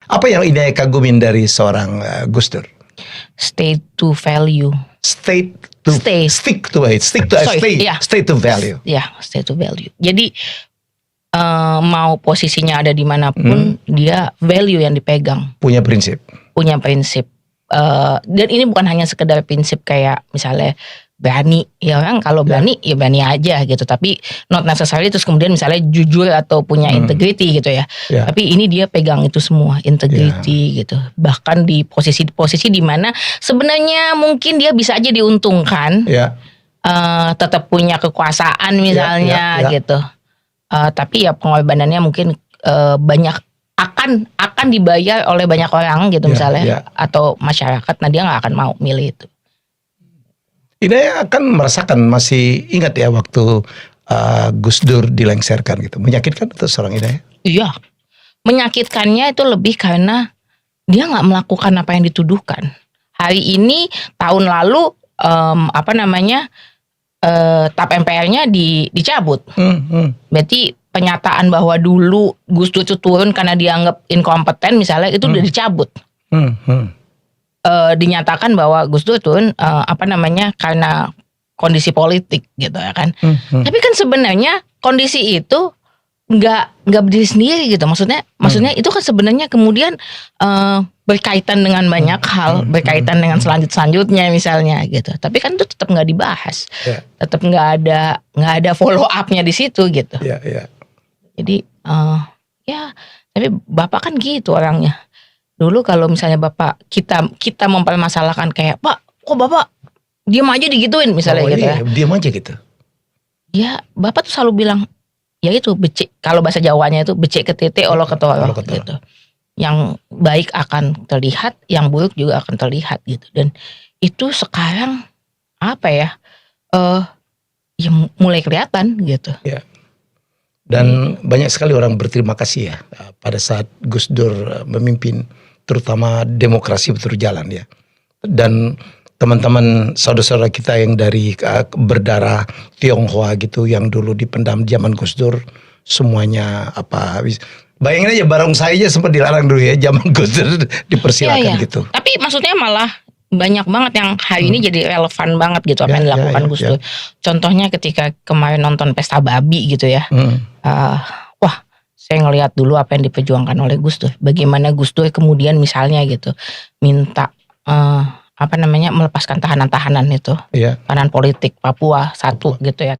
Apa yang Indah kagumin dari seorang Gus Dur? Stay to value. Stick to value. Ya, stay to value. Jadi mau posisinya ada di manapun, dia value yang dipegang. Punya prinsip. Dan ini bukan hanya sekedar prinsip kayak misalnya berani, ya kan, kalau berani ya berani aja gitu, tapi not necessarily terus kemudian misalnya jujur atau punya integrity gitu ya. Tapi ini dia pegang itu semua, integrity gitu. Bahkan di posisi di mana sebenarnya mungkin dia bisa aja diuntungkan, tetap punya kekuasaan misalnya gitu. Tapi ya pengorbanannya mungkin banyak akan dibayar oleh banyak orang gitu misalnya, atau masyarakat. Nah dia nggak akan mau milih itu. Indah akan merasakan, masih ingat ya waktu Gus Dur dilengsarkan gitu. Menyakitkan itu seorang Indah? Iya, menyakitkannya itu lebih karena dia nggak melakukan apa yang dituduhkan. Hari ini, tahun lalu TAP MPR-nya dicabut. Berarti pernyataan bahwa dulu Gus Dur itu turun karena dianggap inkompeten misalnya, itu udah dicabut. Dinyatakan bahwa Gus Dur turun karena kondisi politik gitu ya kan. Tapi kan sebenarnya kondisi itu nggak berdiri sendiri gitu. Maksudnya itu kan sebenarnya kemudian berkaitan dengan banyak hal, berkaitan dengan selanjutnya misalnya gitu. Tapi kan itu tetap nggak dibahas, tetap nggak ada follow up-nya di situ gitu. Jadi tapi Bapak kan gitu orangnya. Dulu kalau misalnya Bapak kita mempermasalahkan kayak, Pak, kok Bapak diam aja digituin misalnya gitu ya. Diam aja gitu. Ya, Bapak tuh selalu bilang, ya itu becek, kalau bahasa Jawanya itu becek ke titik, olok ke tolok gitu. Yang baik akan terlihat, yang buruk juga akan terlihat gitu. Dan itu sekarang ya mulai kelihatan gitu. Ya. Dan banyak sekali orang berterima kasih ya pada saat Gus Dur memimpin, terutama demokrasi berjalan ya. Dan teman-teman saudara-saudara kita yang dari berdarah Tionghoa gitu, yang dulu dipendam zaman Gus Dur, semuanya bayangin aja barongsai aja sempat dilarang dulu ya, zaman Gus Dur dipersilakan gitu. Tapi maksudnya malah banyak banget yang hari ini jadi relevan banget gitu apa yang dilakukan Gus Dur. Contohnya ketika kemarin nonton Pesta Babi gitu ya. Saya ngelihat dulu apa yang diperjuangkan oleh Gus Dur. Bagaimana Gus Dur kemudian misalnya gitu minta melepaskan tahanan-tahanan itu. Tahanan politik Papua 1 gitu ya.